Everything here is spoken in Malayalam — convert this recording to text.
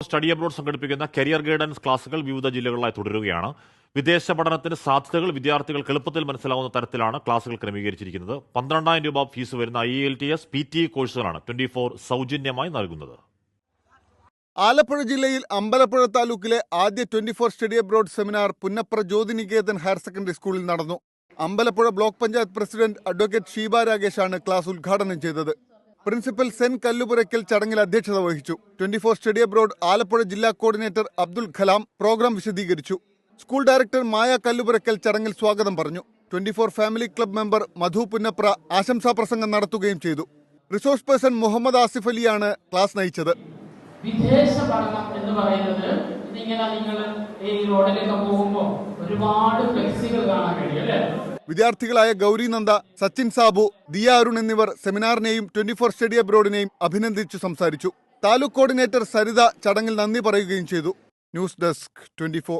സ്റ്റഡി അബ്രോഡ് സംഘടിപ്പിക്കുന്ന കരിയർ ഗൈഡൻസ് ക്ലാസുകൾ വിവിധ ജില്ലകളിലായി തുടരുകയാണ്. വിദേശ പഠനത്തിന് സാധ്യതകൾ വിദ്യാർത്ഥികൾക്ക് എളുപ്പത്തിൽ മനസ്സിലാവുന്ന തരത്തിലാണ് ക്ലാസുകൾ ക്രമീകരിച്ചിരിക്കുന്നത്. 12,000 രൂപ ഫീസ് വരുന്ന IELTS PT കോഴ്സുകളാണ് 24 സൗജന്യമായി നൽകുന്നത്. ആലപ്പുഴ ജില്ലയിൽ അമ്പലപ്പുഴ താലൂക്കിലെ ആദ്യ 24 study abroad seminar Punnapra Jyothiniketan higher secondary സ്കൂളിൽ നടന്നു. Ambalappuzha block panchayat president advocate Sheeba രാഗേഷാണ് ക്ലാസ് ഉദ്ഘാടനം ചെയ്തത്. പ്രിൻസിപ്പൽ സെൻ കല്ലുപുരയ്ക്കൽ ചടങ്ങിൽ അധ്യക്ഷത വഹിച്ചു. 24 സ്റ്റഡി അബ്രോഡ് ആലപ്പുഴ ജില്ലാ കോർഡിനേറ്റർ അബ്ദുൽ ഖലാം പ്രോഗ്രാം വിശദീകരിച്ചു. സ്കൂൾ ഡയറക്ടർ മായ കല്ലുപുരയ്ക്കൽ ചടങ്ങിൽ സ്വാഗതം പറഞ്ഞു. 24 family club member Madhu Punnapra ആശംസാ പ്രസംഗം നടത്തുകയും ചെയ്തു. റിസോഴ്സ് പേഴ്സൺ മുഹമ്മദ് ആസിഫ് അലിയാണ് ക്ലാസ് നയിച്ചത്. വിദേശ പഠനം എന്ന് പറയുന്നത് ഇതിങ്ങനെ നിങ്ങൾ ഈ റോഡിലൊക്കെ പോകുമ്പോൾ ഒരുപാട് ഫ്ലെക്സികൾ കാണാൻ കഴിയും അല്ലേ? വിദ്യാർത്ഥികളായ ഗൗരി നന്ദ, സച്ചിൻ സാബു, ദിയ അരുൺ എന്നിവർ സെമിനാറിനെയും 24 സ്റ്റഡി അബ്രോഡിനെയും അഭിനന്ദിച്ചു സംസാരിച്ചു. താലൂക്ക് കോർഡിനേറ്റർ സരിത ചടങ്ങിൽ നന്ദി പറയുകയും ചെയ്തു. News desk 24.